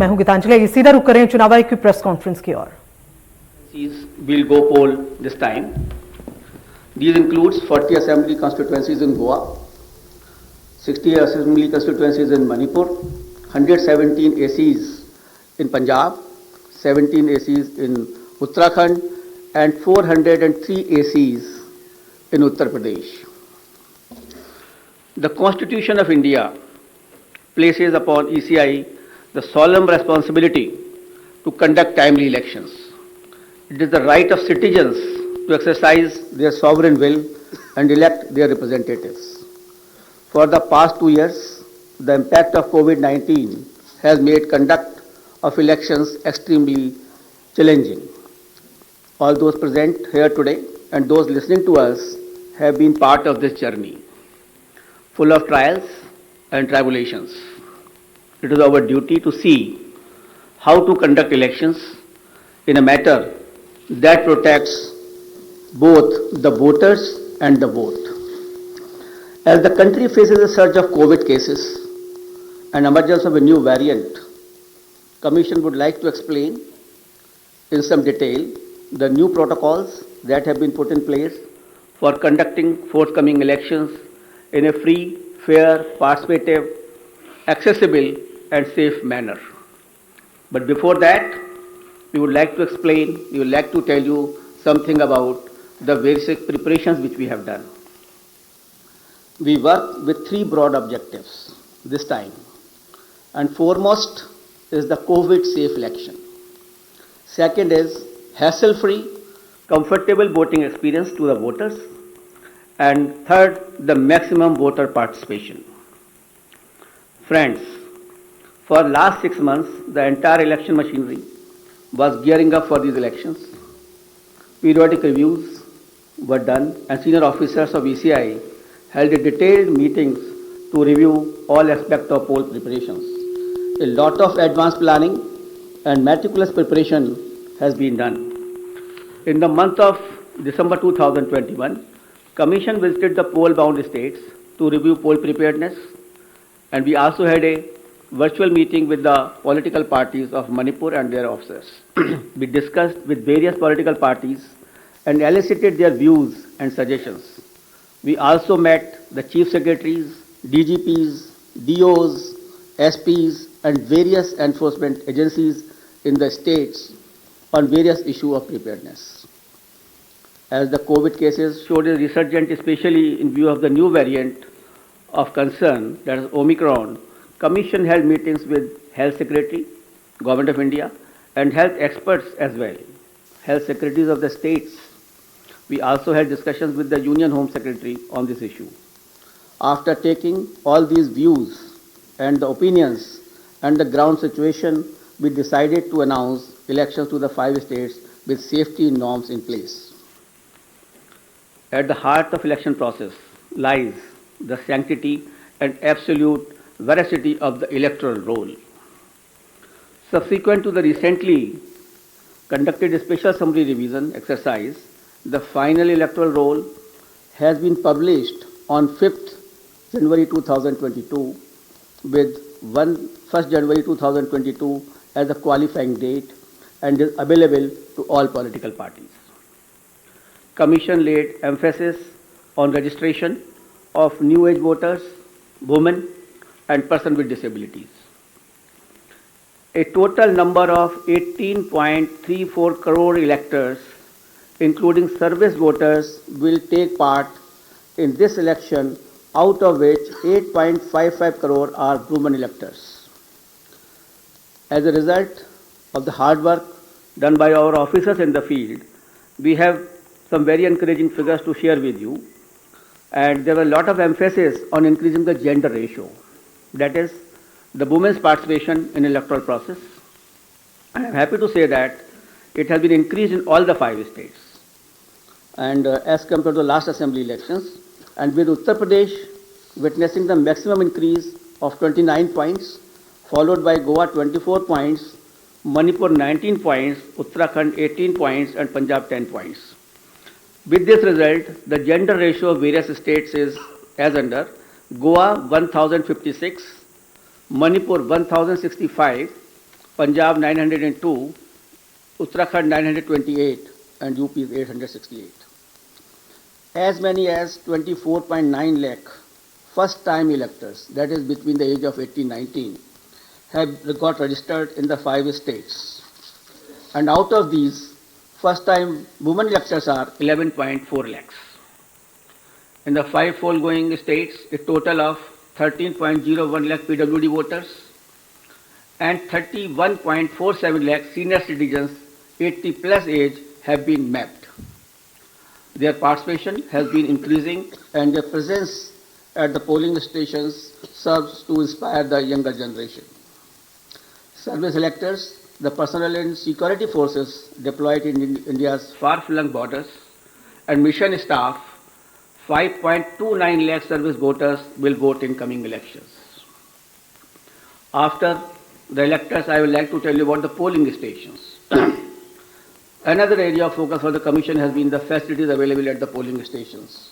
मैं हूं गीतांजलि। सीधा रुक करें चुनाव आयोग की प्रेस कॉन्फ्रेंस की ओर। Will go poll this time. These includes 40 assembly constituencies in Goa, 60 assembly constituencies in Manipur, 117 ACs in Punjab, 17 ACs in Uttarakhand, and 403 ACs in Uttar Pradesh. The Constitution of India places upon ECI the solemn responsibility to conduct timely elections. It is the right of citizens to exercise their sovereign will and elect their representatives. For the past 2 years, the impact of COVID-19 has made conduct of elections extremely challenging. All those present here today and those listening to us have been part of this journey, full of trials and tribulations. It is our duty to see how to conduct elections in a manner that protects both the voters and the vote. As the country faces a surge of COVID cases and emergence of a new variant, Commission would like to explain in some detail the new protocols that have been put in place for conducting forthcoming elections in a free, fair, participative, accessible and safe manner. But before that, we would like to tell you something about the basic preparations which we have done. We work with 3 broad objectives this time, and foremost is the COVID-safe election. Second is hassle-free, comfortable voting experience to the voters, and third, the maximum voter participation. Friends, for last 6 months, the entire election machinery was gearing up for these elections. Periodic reviews were done and senior officers of ECI held a detailed meetings to review all aspects of poll preparations. A lot of advanced planning and meticulous preparation has been done. In the month of December 2021, Commission visited the poll-bound states to review poll preparedness, and we also had a virtual meeting with the political parties of Manipur and their officers. We discussed with various political parties and elicited their views and suggestions. We also met the chief secretaries, DGPs, DOs, SPs, and various enforcement agencies in the states on various issues of preparedness. As the COVID cases showed a resurgence, especially in view of the new variant of concern, that is Omicron, Commission held meetings with Health Secretary, Government of India, and health experts as well, health secretaries of the states. We also had discussions with the Union Home Secretary on this issue. After taking all these views and the opinions and the ground situation, we decided to announce elections to the 5 states with safety norms in place. At the heart of election process lies the sanctity and absolute veracity of the electoral roll. Subsequent to the recently conducted special summary revision exercise, the final electoral roll has been published on 5th January 2022 with 1st January 2022 as a qualifying date and is available to all political parties. Commission laid emphasis on registration of new age voters, women, and persons with disabilities. A total number of 18.34 crore electors, including service voters, will take part in this election, out of which 8.55 crore are women electors. As a result of the hard work done by our officers in the field, we have some very encouraging figures to share with you, and there were a lot of emphasis on increasing the gender ratio. That is, the women's participation in electoral process. I am happy to say that it has been increased in all the 5 states. And as compared to the last assembly elections, and with Uttar Pradesh witnessing the maximum increase of 29 points, followed by Goa 24 points, Manipur 19 points, Uttarakhand 18 points, and Punjab 10 points. With this result, the gender ratio of various states is as under: Goa 1056, Manipur 1065, Punjab 902, Uttarakhand 928, and UP is 868. As many as 24.9 lakh first-time electors, that is between the age of 18 and 19, have got registered in the 5 states. And out of these, first-time women electors are 11.4 lakhs. In the 5 foregoing states, a total of 13.01 lakh PWD voters and 31.47 lakh senior citizens 80 plus age have been mapped. Their participation has been increasing and their presence at the polling stations serves to inspire the younger generation. Service electors, the personnel and security forces deployed in India's far-flung borders, and mission staff, 5.29 lakh service voters will vote in coming elections. After the electors, I would like to tell you about the polling stations. Another area of focus for the Commission has been the facilities available at the polling stations.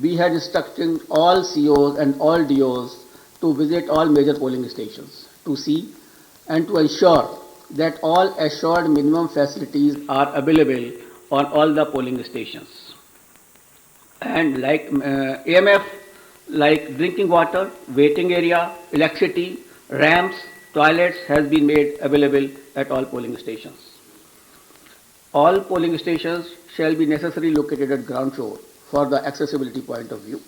We had instructed all COs and all DOs to visit all major polling stations to see and to ensure that all assured minimum facilities are available on all the polling stations. And like AMF, like drinking water, waiting area, electricity, ramps, toilets has been made available at all polling stations. All polling stations shall be necessarily located at ground floor for the accessibility point of view.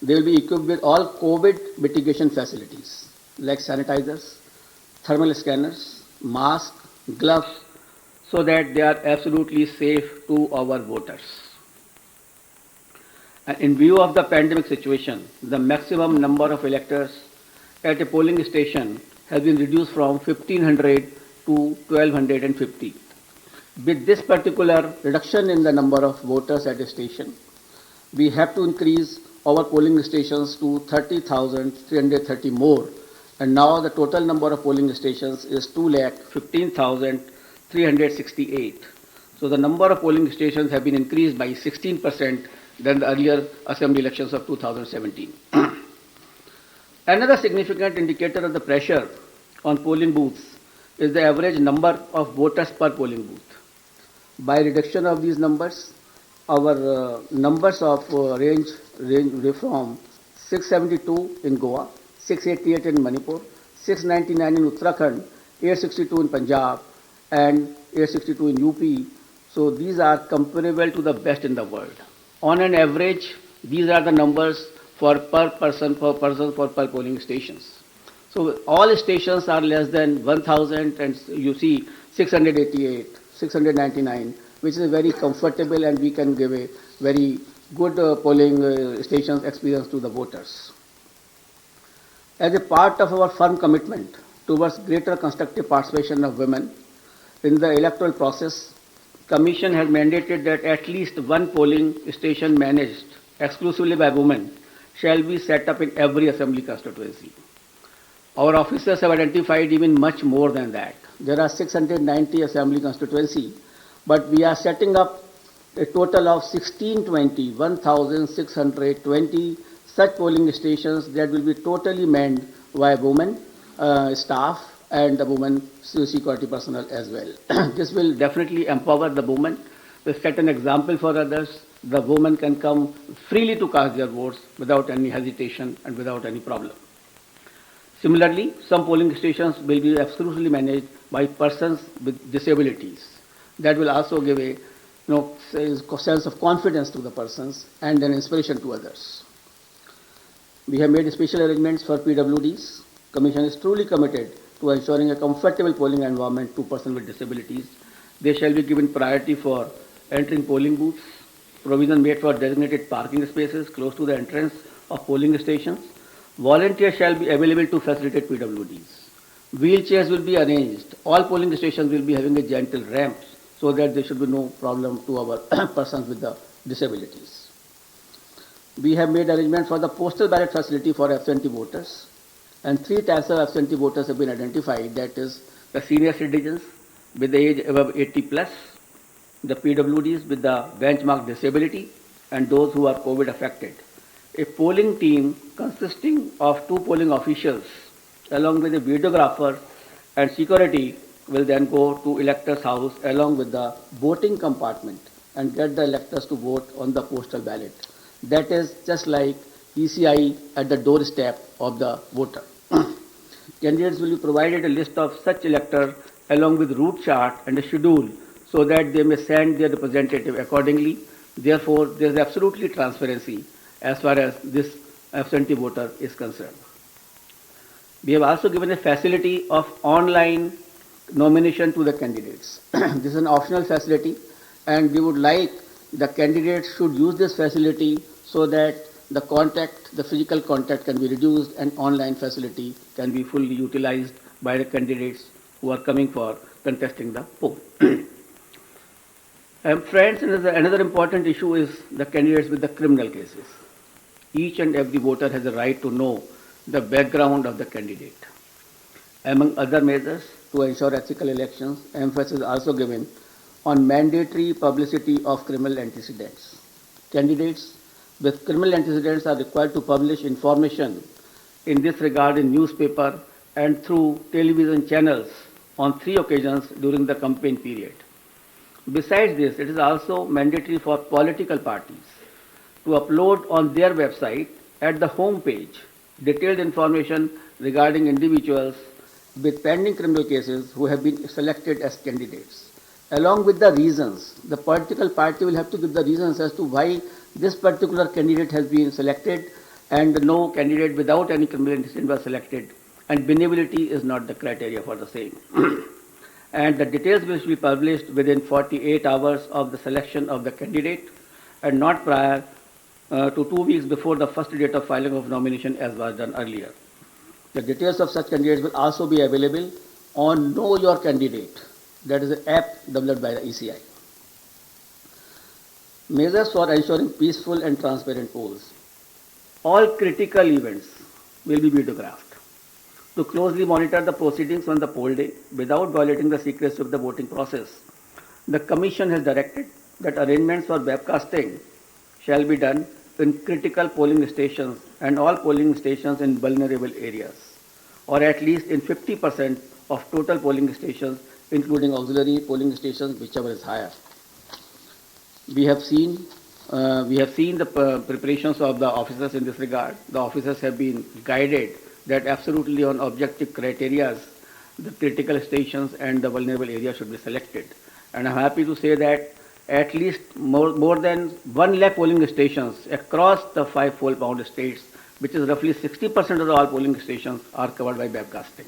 They will be equipped with all COVID mitigation facilities like sanitizers, thermal scanners, masks, gloves, so that they are absolutely safe to our voters. And in view of the pandemic situation, the maximum number of electors at a polling station has been reduced from 1,500 to 1,250. With this particular reduction in the number of voters at a station, we have to increase our polling stations to 30,330 more, and now the total number of polling stations is 2,15,368. So the number of polling stations have been increased by 16% than the earlier assembly elections of 2017. Another significant indicator of the pressure on polling booths is the average number of voters per polling booth. By reduction of these numbers, our numbers of range from 672 in Goa, 688 in Manipur, 699 in Uttarakhand, 862 in Punjab, and 862 in UP. So these are comparable to the best in the world. On an average, these are the numbers for per person for per polling stations. So all stations are less than 1,000, and you see 688, 699, which is very comfortable, and we can give a very good polling stations experience to the voters. As a part of our firm commitment towards greater constructive participation of women in the electoral process, Commission has mandated that at least one polling station managed exclusively by women shall be set up in every assembly constituency. Our officers have identified even much more than that. There are 690 assembly constituency, but we are setting up a total of 1,620 such polling stations that will be totally manned by women staff and the women security personnel as well. This will definitely empower the women, will set an example for others. The women can come freely to cast their votes without any hesitation and without any problem. Similarly, some polling stations will be exclusively managed by persons with disabilities. That will also give a sense of confidence to the persons and an inspiration to others. We have made special arrangements for PWDs. Commission is truly committed to ensuring a comfortable polling environment to persons with disabilities. They shall be given priority for entering polling booths, provision made for designated parking spaces close to the entrance of polling stations. Volunteers shall be available to facilitate PWDs. Wheelchairs will be arranged. All polling stations will be having a gentle ramps so that there should be no problem to our persons with the disabilities. We have made arrangements for the postal ballot facility for absentee voters, and 3 types of absentee voters have been identified. That is the senior citizens with the age above 80 plus, the PWDs with the benchmark disability, and those who are COVID affected. A polling team consisting of 2 polling officials along with a videographer and security will then go to elector's house along with the voting compartment and get the electors to vote on the postal ballot. That is just like ECI at the doorstep of the voter. Candidates will be provided a list of such electors along with route chart and a schedule so that they may send their representative accordingly. Therefore, there is absolutely transparency as far as this absentee voter is concerned. We have also given a facility of online nomination to the candidates. This is an optional facility, and we would like the candidates should use this facility so that the physical contact can be reduced and online facility can be fully utilized by the candidates who are coming for contesting the poll. Friends, another important issue is the candidates with the criminal cases. Each and every voter has a right to know the background of the candidate. Among other measures to ensure ethical elections, emphasis is also given on mandatory publicity of criminal antecedents. Candidates with criminal antecedents are required to publish information in this regard in newspaper and through television channels on 3 occasions during the campaign period. Besides this, it is also mandatory for political parties to upload on their website at the home page detailed information regarding individuals with pending criminal cases who have been selected as candidates. Along with the reasons, the political party will have to give the reasons as to why this particular candidate has been selected and no candidate without any criminal antecedent was selected, and benevolity is not the criteria for the same. And the details will be published within 48 hours of the selection of the candidate and not prior to 2 weeks before the first date of filing of nomination as was done earlier. The details of such candidates will also be available on Know Your Candidate, that is an app developed by the ECI. Measures for ensuring peaceful and transparent polls. All critical events will be videographed to closely monitor the proceedings on the poll day without violating the secrecy of the voting process. The Commission has directed that arrangements for webcasting shall be done in critical polling stations and all polling stations in vulnerable areas, or at least in 50% of total polling stations, including auxiliary polling stations, whichever is higher. We have seen the preparations of the officers in this regard. The officers have been guided that absolutely on objective criteria, the critical stations and the vulnerable areas should be selected. And I'm happy to say that at least more than 1 lakh polling stations across the 5 poll-bound states, which is roughly 60% of all polling stations, are covered by webcasting.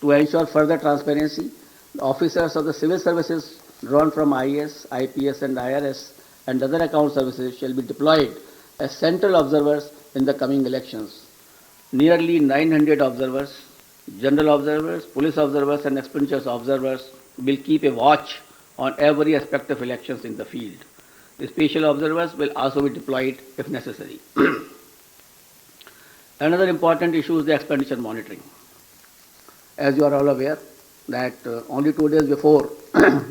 To ensure further transparency, the officers of the civil services drawn from IAS, IPS and IRS and other account services shall be deployed as central observers in the coming elections. Nearly 900 observers, general observers, police observers and expenditures observers will keep a watch on every aspect of elections in the field. The special observers will also be deployed if necessary. Another important issue is the expenditure monitoring. As you are all aware that only 2 days before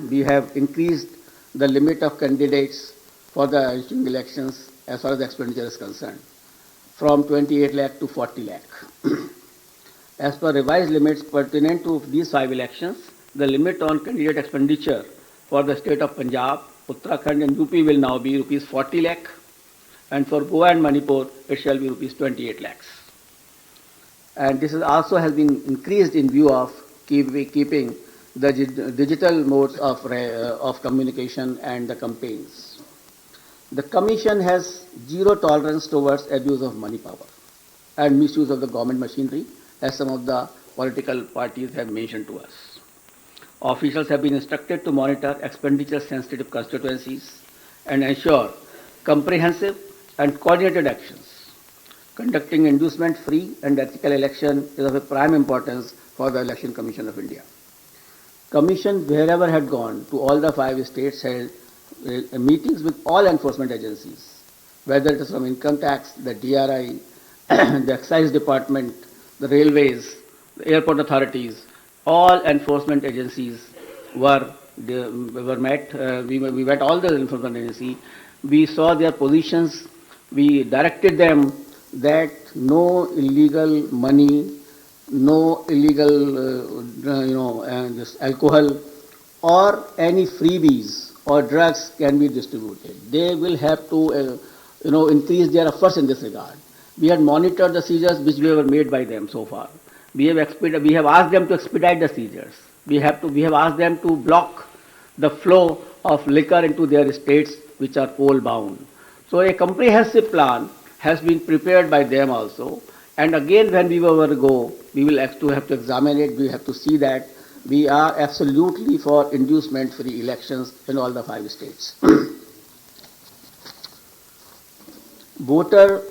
we have increased the limit of candidates for the ensuing elections as far as the expenditure is concerned, from 28 lakh to 40 lakh. As per revised limits pertinent to these 5 elections, the limit on candidate expenditure for the state of Punjab, Uttarakhand and UP will now be rupees 40 lakh, and for Goa and Manipur it shall be rupees 28 lakhs. And this also has been increased in view of keeping the digital modes of communication and the campaigns. The Commission has zero tolerance towards abuse of money power and misuse of the government machinery, as some of the political parties have mentioned to us. Officials have been instructed to monitor expenditure-sensitive constituencies and ensure comprehensive and coordinated actions. Conducting inducement-free and ethical election is of a prime importance for the Election Commission of India. Commission, wherever had gone to all the 5 states, held meetings with all enforcement agencies, whether it is from income tax, the DRI, the excise department, the railways, the airport authorities. All enforcement agencies were met. We met all the enforcement agencies. We saw their positions. We directed them that no illegal money, no no illegal, this alcohol or any freebies or drugs can be distributed. They will have to, increase their efforts in this regard. We had monitored the seizures which were made by them so far. We have asked them to expedite the seizures. We have asked them to block the flow of liquor into their estates which are coal bound. So a comprehensive plan has been prepared by them also. And again, when we will go, we will have to examine it. We have to see that we are absolutely for inducement-free elections in all the 5 states. Voter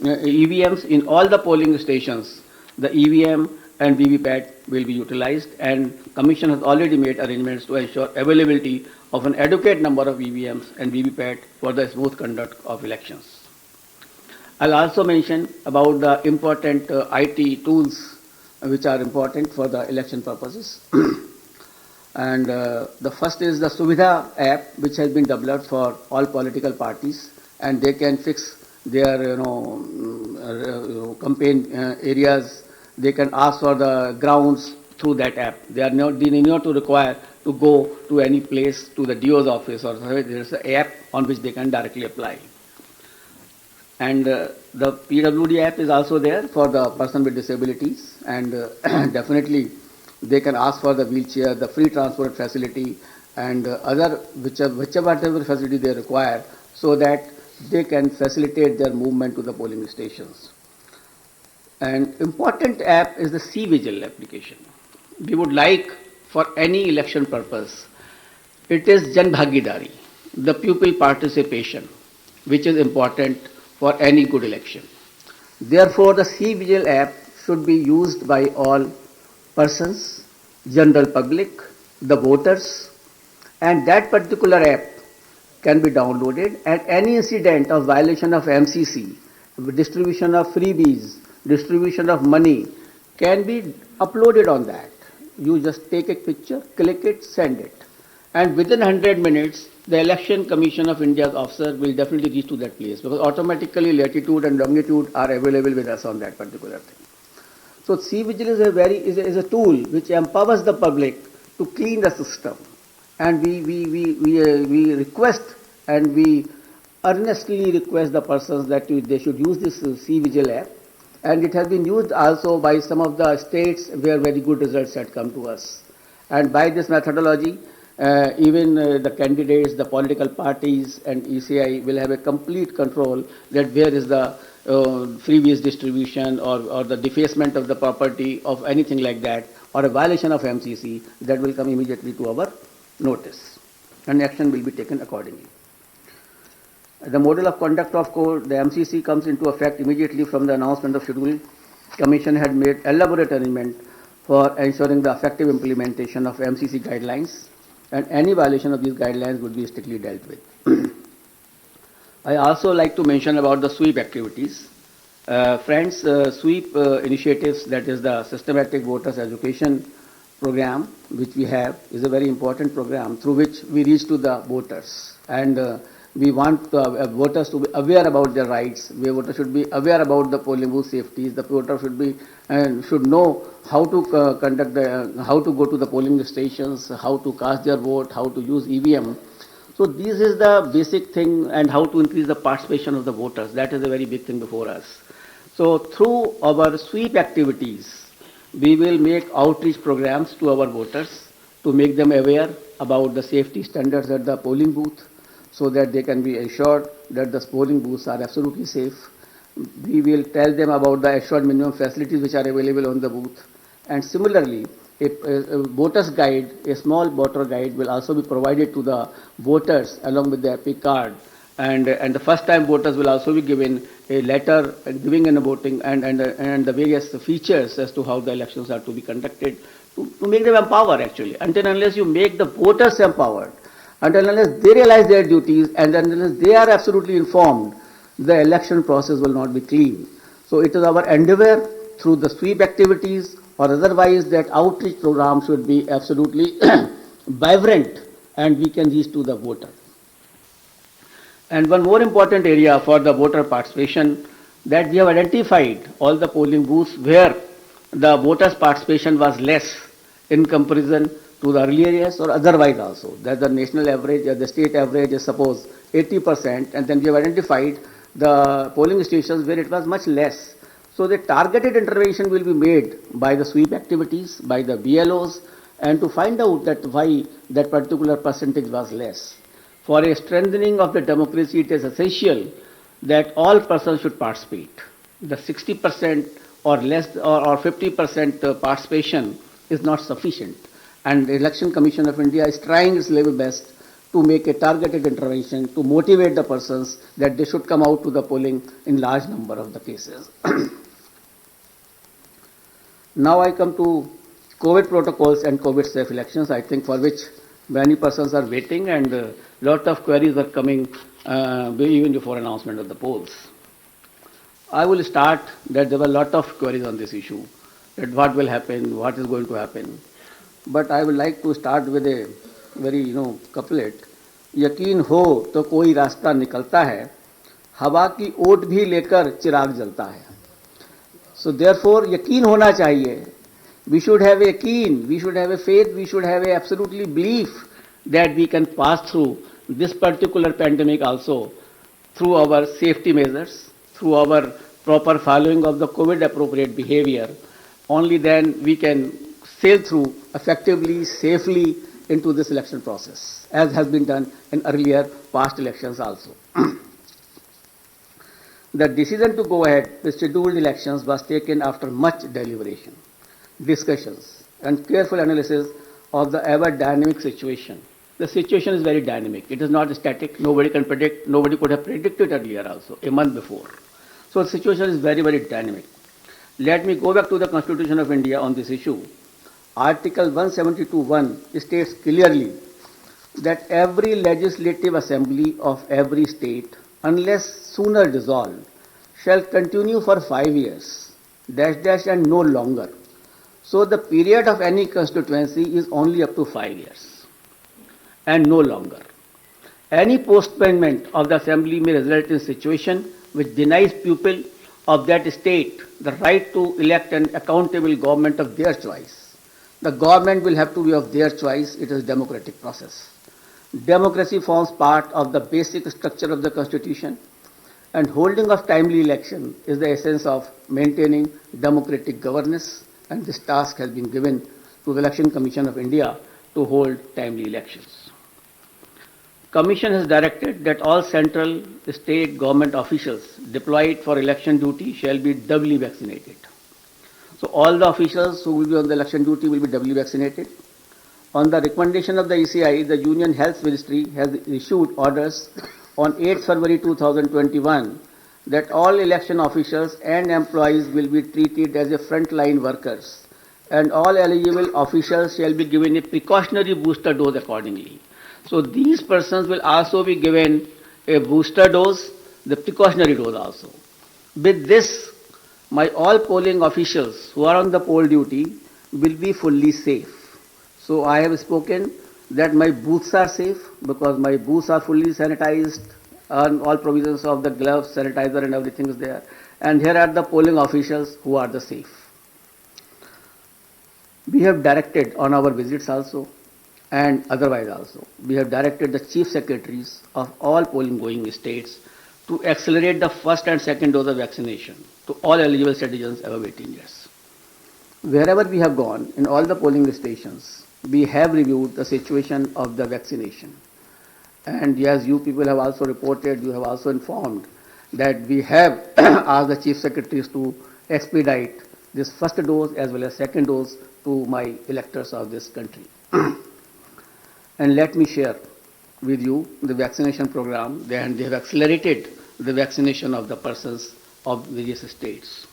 EVMs in all the polling stations, the EVM and VVPAT will be utilized, and Commission has already made arrangements to ensure availability of an adequate number of EVMs and VVPAT for the smooth conduct of elections. I'll also mention about the important IT tools which are important for the election purposes. And the first is the Suvidha app, which has been developed for all political parties, and they can fix their campaign areas. They can ask for the grounds through that app. They need not to require to go to any place, to the DO's office, or there's an app on which they can directly apply. And the PWD app is also there for the person with disabilities, and definitely they can ask for the wheelchair, the free transport facility, and whichever facility they require, so that they can facilitate their movement to the polling stations. An important app is the C-Vigil application. We would like, for any election purpose, it is Jan Bhagidari, the pupil participation, which is important for any good election. Therefore, the C-Vigil app should be used by all persons, general public, the voters, and that particular app can be downloaded, and any incident of violation of MCC, distribution of freebies, distribution of money can be uploaded on that. You just take a picture, click it, send it. And within 100 minutes, the Election Commission of India's officer will definitely reach to that place, because automatically latitude and longitude are available with us on that particular thing. So C-Vigil is a tool which empowers the public to clean the system. And we request and we earnestly request the persons that they should use this C-Vigil app. And it has been used also by some of the states where very good results had come to us. And by this methodology, even the candidates, the political parties and ECI will have a complete control that where is the freebies distribution or the defacement of the property of anything like that, or a violation of MCC, that will come immediately to our notice, and action will be taken accordingly. The model of conduct of court, the MCC, comes into effect immediately from the announcement of schedule. Commission had made elaborate arrangement for ensuring the effective implementation of MCC guidelines, and any violation of these guidelines would be strictly dealt with. I also like to mention about the sweep activities. Friends, sweep initiatives, that is the systematic voters education program which we have, is a very important program through which we reach to the voters, and we want voters to be aware about their rights. The voter should be aware about the polling booth safeties. The voter should know how to how to go to the polling stations, how to cast their vote, how to use EVM. So this is the basic thing, and how to increase the participation of the voters. That is a very big thing before us. So through our sweep activities, we will make outreach programs to our voters to make them aware about the safety standards at the polling booth, so that they can be assured that the polling booths are absolutely safe. We will tell them about the assured minimum facilities which are available on the booth. And similarly, a voter's guide, a small voter guide, will also be provided to the voters along with the EPIC card. And the first-time voters will also be given a letter giving in a voting and the various features as to how the elections are to be conducted, to make them empowered actually. Until and unless you make the voters empowered, until unless they realize their duties, and unless they are absolutely informed, the election process will not be clean. So it is our endeavor through the sweep activities or otherwise that outreach program should be absolutely vibrant and we can reach to the voter. And one more important area for the voter participation, that we have identified all the polling booths where the voters' participation was less in comparison to the earlier years or otherwise also. That the national average or the state average is suppose 80%, and then we have identified the polling stations where it was much less. So the targeted intervention will be made by the sweep activities, by the BLOs, and to find out that why that particular percentage was less. For a strengthening of the democracy, it is essential that all persons should participate. The 60% or less or 50% participation is not sufficient. And the Election Commission of India is trying its level best to make a targeted intervention to motivate the persons that they should come out to the polling in large number of the cases. Now I come to COVID protocols and COVID safe elections, I think for which many persons are waiting and a lot of queries are coming even before announcement of the polls. I will start that there were a lot of queries on this issue, that what will happen, what is going to happen. But I would like to start with a very, couplet. यकीन हो तो कोई रास्ता निकलता है, हवा की ओट भी लेकर चिराग जलता है. So therefore, यकीन होना चाहिए. We should have a yaqeen, we should have a faith, we should have a absolutely belief that we can pass through this particular pandemic also through our safety measures, through our proper following of the COVID appropriate behavior. Only then we can sail through effectively, safely into this election process, as has been done in earlier past elections also. The decision to go ahead with scheduled elections was taken after much deliberation, discussions, and careful analysis of the ever dynamic situation. The situation is very dynamic. It is not static. Nobody can predict. Nobody could have predicted earlier also, a month before. So the situation is very, very dynamic. Let me go back to the Constitution of India on this issue. Article 172(1) states clearly that every legislative assembly of every state, unless sooner dissolved, shall continue for 5 years, and no longer. So the period of any constituency is only up to 5 years and no longer. Any postponement of the assembly may result in a situation which denies people of that state the right to elect an accountable government of their choice. The government will have to be of their choice. It is a democratic process. Democracy forms part of the basic structure of the Constitution, and holding of timely election is the essence of maintaining democratic governance, and this task has been given to the Election Commission of India to hold timely elections. Commission has directed that all central state government officials deployed for election duty shall be doubly vaccinated. So all the officials who will be on the election duty will be doubly vaccinated. On the recommendation of the ECI, the Union Health Ministry has issued orders on 8 February 2021 that all election officials and employees will be treated as a frontline workers, and all eligible officials shall be given a precautionary booster dose accordingly. So these persons will also be given a booster dose, the precautionary dose also. With this, my all polling officials who are on the poll duty will be fully safe. So I have spoken that my booths are safe because my booths are fully sanitized, and all provisions of the gloves, sanitizer and everything is there. And here are the polling officials who are the safe. We have directed on our visits also and otherwise also, we have directed the chief secretaries of all polling going states to accelerate the first and second dose of vaccination to all eligible citizens above 18 years. Wherever we have gone, in all the polling stations, we have reviewed the situation of the vaccination. And as you people have also reported, you have also informed that we have asked the chief secretaries to expedite this first dose as well as second dose to my electors of this country. And let me share with you the vaccination program, and they have accelerated the vaccination of the persons of various states.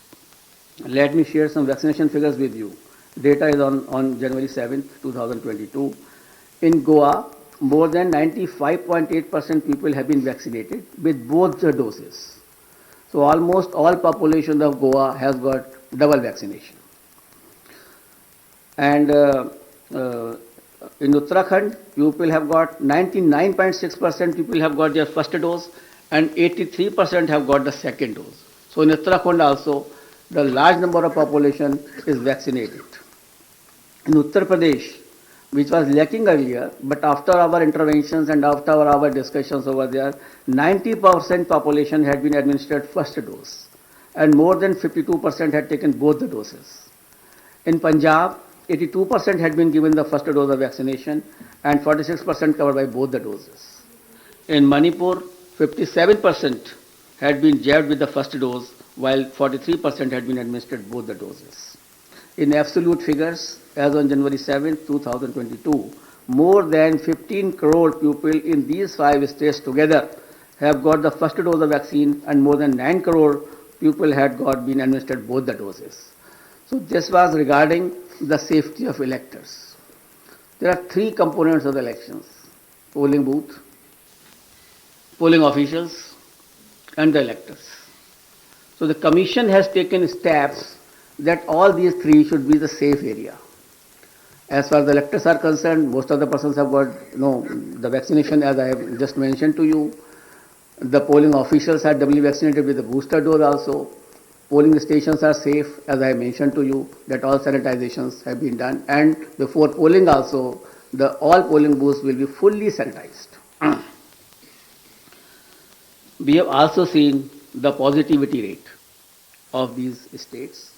Let me share some vaccination figures with you. Data is on January 7th, 2022. In Goa, more than 95.8% people have been vaccinated with both the doses. So almost all population of Goa has got double vaccination. And in Uttarakhand, people have got 99.6% people have got their first dose and 83% have got the second dose. So in Uttarakhand also, the large number of population is vaccinated. In Uttar Pradesh, which was lacking earlier, but after our interventions and after our discussions over there, 90% population had been administered first dose, and more than 52% had taken both the doses. In Punjab, 82% had been given the first dose of vaccination, and 46% covered by both the doses. In Manipur, 57% had been jabbed with the first dose, while 43% had been administered both the doses. In absolute figures, as on January 7, 2022, more than 15 crore people in these 5 states together have got the first dose of vaccine, and more than 9 crore people had been administered both the doses. So this was regarding the safety of electors. There are 3 components of the elections: polling booth, polling officials, and the electors. So the Commission has taken steps that all these 3 should be the safe area. As far as the electors are concerned, most of the persons have got the vaccination, as I have just mentioned to you. The polling officials are doubly vaccinated with the booster dose also. Polling stations are safe, as I mentioned to you, that all sanitizations have been done. And before polling also, all polling booths will be fully sanitized. We have also seen the positivity rate of these states.